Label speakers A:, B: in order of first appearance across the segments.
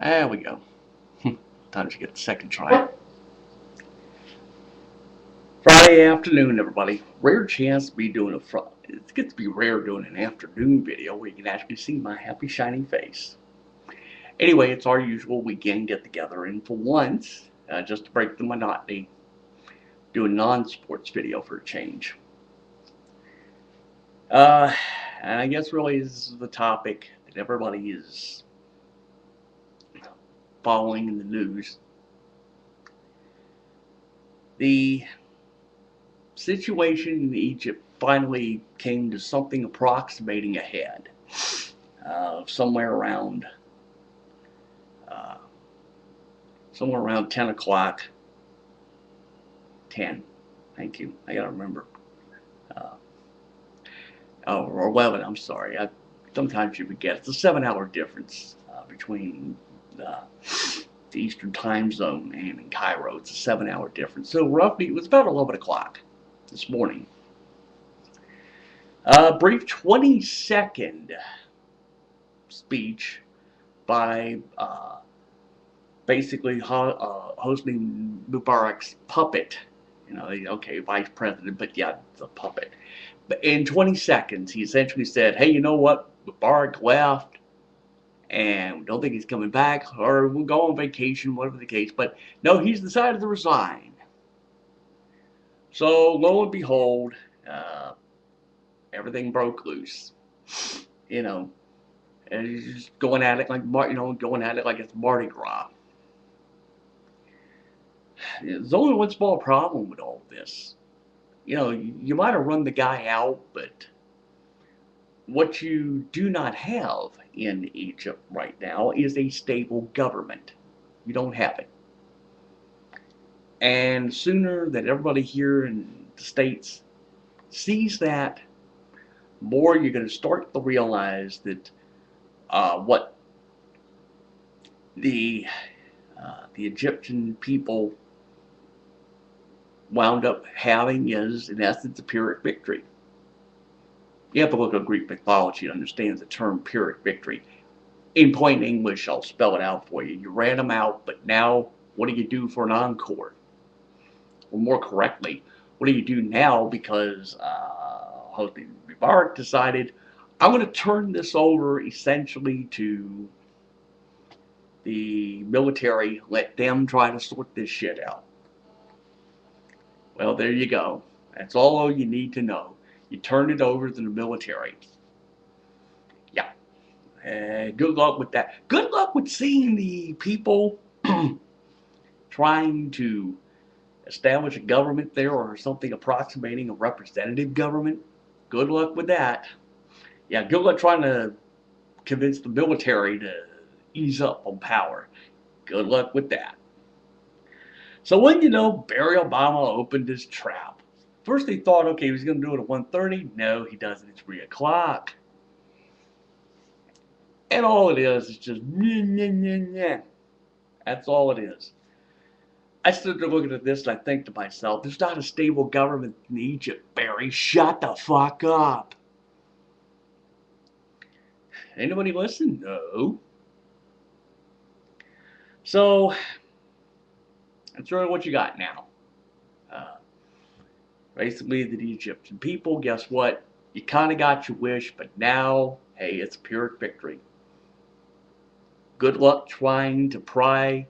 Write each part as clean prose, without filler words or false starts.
A: There we go. Time to get the second try. Friday afternoon, everybody. Rare chance to be doing it gets to be rare doing an afternoon video where you can actually see my happy, shining face. Anyway, it's our usual weekend get together, and for once, just to break the monotony, do a non-sports video for a change. Uh, and I guess really this is the topic that everybody is following in the news. The situation in Egypt finally came to something approximating a head. Somewhere around uh, somewhere around 10 o'clock. 10. Thank you. I gotta remember. Uh, or 11. I'm sorry. Sometimes you forget. It's a 7-hour difference between the Eastern time zone and in Cairo. It's a 7-hour difference. So roughly, it was about 11 o'clock this morning. Brief 20-second speech by basically hosting Mubarak's puppet. Okay, vice president, but yeah, it's a puppet. But in 20 seconds, he essentially said, hey, you know what? Mubarak left, and we don't think he's coming back, or we'll go on vacation, whatever the case. But no, he's decided to resign. So lo and behold, uh, everything broke loose. You know, and he's just going at it like going at it like it's Mardi Gras. There's only one small problem with all this. You might have run the guy out, but what you do not have in Egypt right now is a stable government. You don't have it. And sooner that everybody here in the States sees that, more you're going to start to realize that what the the Egyptian people wound up having is, in essence, a Pyrrhic victory. You have to look at Greek mythology to understand the term Pyrrhic victory. In plain English, I'll spell it out for you. You ran them out, but now what do you do for an encore? Or more correctly, what do you do now because Hosni Mubarak decided, I'm going to turn this over essentially to the military, let them try to sort this shit out. Well, there you go. That's all you need to know. You turn it over to the military. Yeah. Good luck with that. Good luck with seeing the people trying to establish a government there or something approximating a representative government. Good luck with that. Yeah, good luck trying to convince the military to ease up on power. Good luck with that. So when Barack Obama opened his trap. First they thought, okay, he was going to do it at 1:30. No, he does it at 3 o'clock. And all it is just, nyeh, nyeh, nyeh, nyeh. That's all it is. I stood there looking at this and I think to myself, there's not a stable government in Egypt, Barry. Shut the fuck up. Anybody listen? No. So, that's really what you got now. Uh, Basically, the Egyptian people, guess what? You kind of got your wish, but now, hey, it's Pyrrhic victory. Good luck trying to pry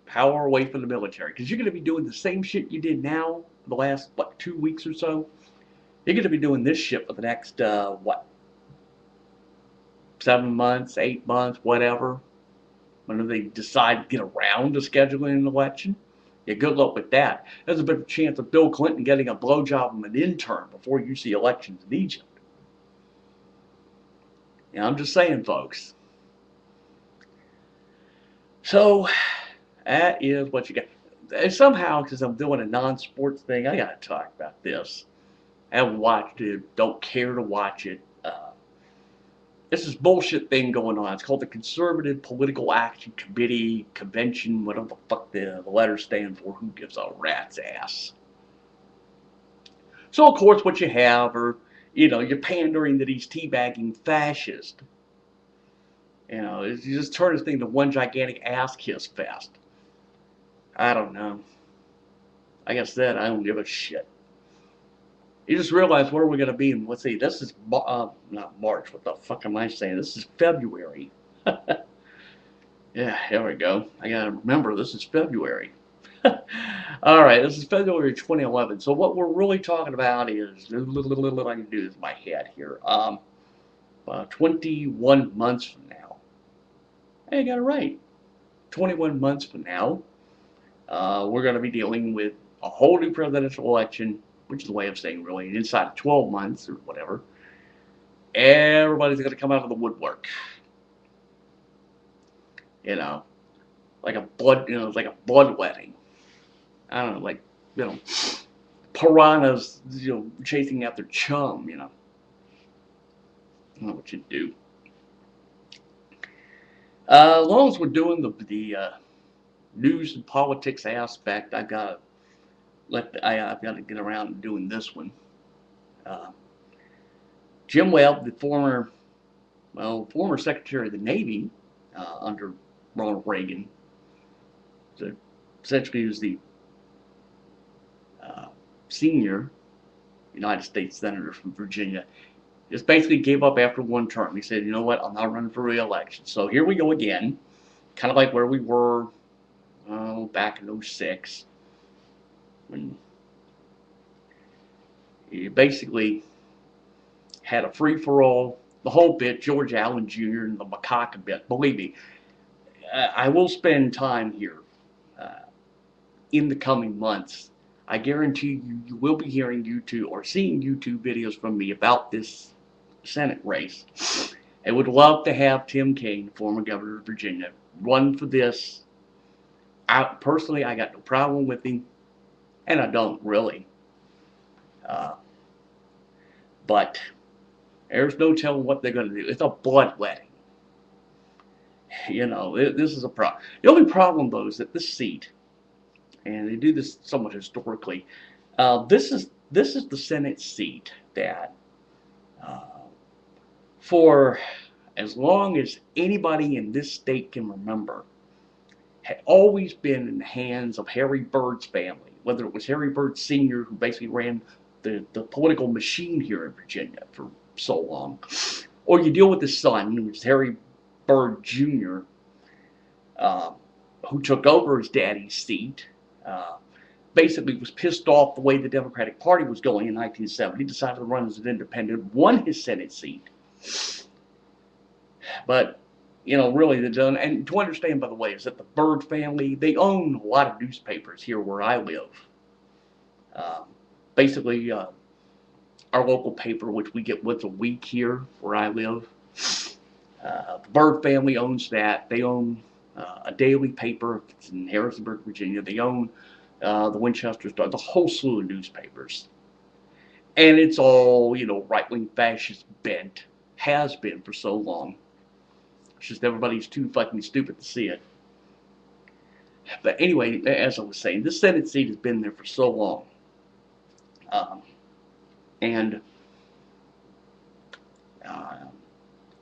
A: power away from the military, because you're going to be doing the same shit you did now for the last, 2 weeks or so. You're going to be doing this shit for the next, 7 months, 8 months, whatever. When they decide to get around to scheduling an election. Yeah, good luck with that. There's a better chance of Bill Clinton getting a blowjob from an intern before you see elections in Egypt. Yeah, I'm just saying, folks. So, that is what you got. And somehow, because I'm doing a non-sports thing, I got to talk about this. I haven't watched it, don't care to watch it. This is bullshit thing going on. It's called the Conservative Political Action Committee, Convention, whatever the fuck the letters stand for. Who gives a rat's ass? So, of course, what you have are, you're pandering to these teabagging fascists. You know, it's you just turn this thing to one gigantic ass kiss fest. I don't know. Like I said, I don't give a shit. You just realize where we're going to be. And let's see, this is not March. What the fuck am I saying? This is February. Yeah, here we go. I gotta remember this is February. All right, this is February 2011. So what we're really talking about is I can do this in my head here. 21 months from now. Hey, I got it right. 21 months from now, we're going to be dealing with a whole new presidential election, which is a way of saying really inside of 12 months or whatever. Everybody's going to come out of the woodwork. You know, like a blood, like a bloodletting. I don't know, like, piranhas, chasing after chum, I don't know what you do. As long as we're doing the news and politics aspect, I've got to get around to doing this one. Jim Webb, the former Secretary of the Navy under Ronald Reagan, so essentially he was the senior United States Senator from Virginia, just basically gave up after one term. He said, you know what, I'm not running for re-election. So here we go again, kind of like where we were back in '06, when he basically had a free-for-all, the whole bit, George Allen Jr. and the macaque bit. Believe me, I will spend time here in the coming months. I guarantee you will be hearing YouTube or seeing YouTube videos from me about this Senate race. I would love to have Tim Kaine, former governor of Virginia, run for this. Personally, I got no problem with him, and I don't really. But there's no telling what they're going to do. It's a bloodletting. This is a problem. The only problem, though, is that this seat, and they do this somewhat historically, this is the Senate seat that, for as long as anybody in this state can remember, had always been in the hands of Harry Byrd's family, whether it was Harry Byrd Sr., who basically ran the political machine here in Virginia for so long, or you deal with his son, which is Harry Byrd Jr., who took over his daddy's seat, basically was pissed off the way the Democratic Party was going in 1970, decided to run as an independent, won his Senate seat. But, really, they've done, and to understand, by the way, is that the Byrd family, they own a lot of newspapers here where I live. Basically, our local paper, which we get once a week here where I live, the Byrd family owns that. They own a daily paper. It's in Harrisonburg, Virginia. They own the Winchester Star, the whole slew of newspapers. And it's all, right-wing fascist bent. Has been for so long. It's just everybody's too fucking stupid to see it. But anyway, as I was saying, this Senate seat has been there for so long. And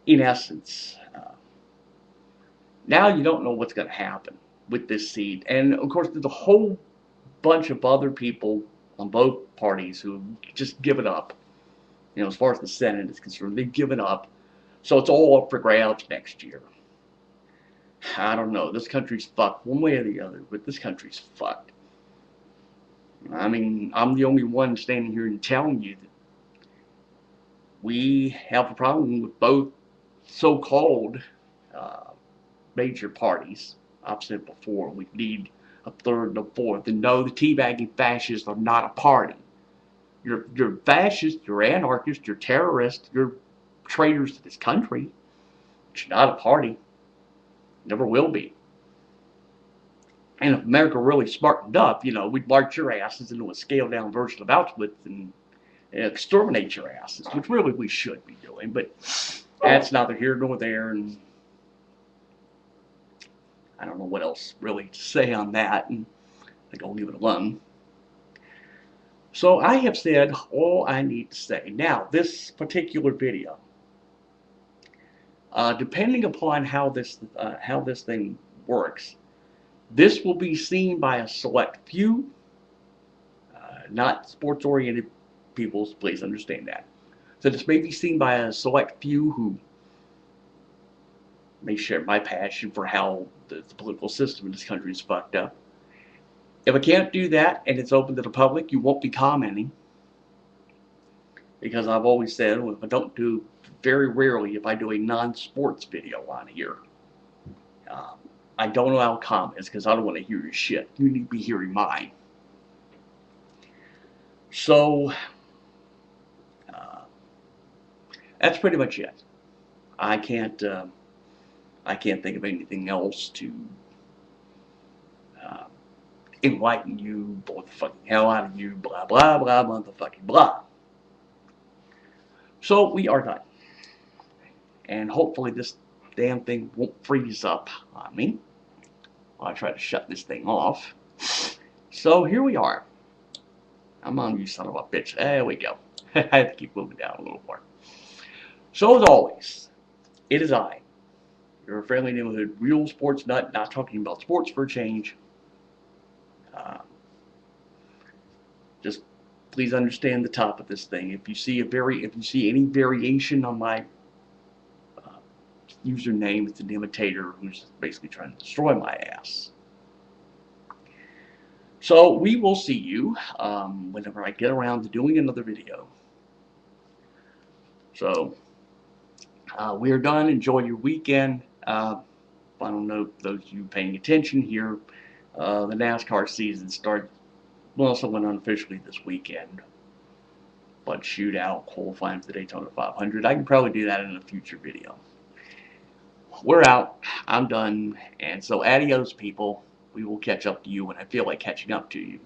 A: in essence, now you don't know what's going to happen with this seat. And of course, there's a whole bunch of other people on both parties who have just given up. As far as the Senate is concerned, they've given up. So it's all up for grabs next year. I don't know. This country's fucked one way or the other, but this country's fucked. I mean, I'm the only one standing here and telling you that we have a problem with both so-called major parties. I've said before, we need a third and a fourth. And no, the teabagging fascists are not a party. You're fascist, you're anarchist, you're terrorist, you're traitors to this country. It's not a party. Never will be. And if America really smartened up, we'd march your asses into a scaled-down version of Auschwitz and exterminate your asses, which really we should be doing. But that's neither here nor there, and I don't know what else really to say on that, and I think I'll leave it alone. So I have said all I need to say. Now, this particular video, Depending upon how this thing works, this will be seen by a select few, not sports-oriented people. Please understand that. So this may be seen by a select few who may share my passion for how the political system in this country is fucked up. If I can't do that and it's open to the public, you won't be commenting. Because I've always said, well, if I don't do, very rarely if I do a non-sports video on here, I don't allow comments because I don't want to hear your shit. You need to be hearing mine. So, that's pretty much it. I can't think of anything else to enlighten you, blow the fucking hell out of you, blah, blah, blah, motherfucking blah. So, we are done. And hopefully this damn thing won't freeze up on me while I try to shut this thing off. So, here we are. I'm on, you son of a bitch. There we go. I have to keep moving down a little more. So, as always, it is I, your friendly neighborhood real sports nut, not talking about sports for a change. Just please understand the top of this thing. If you see any variation on my username, it's an imitator who's basically trying to destroy my ass. So we will see you whenever I get around to doing another video. So we are done. Enjoy your weekend. Final note, those of you paying attention here, the NASCAR season starts, well, somewhat unofficially this weekend. But shootout, qualifying for the Daytona 500. I can probably do that in a future video. We're out. I'm done. And so adios, people. We will catch up to you when I feel like catching up to you.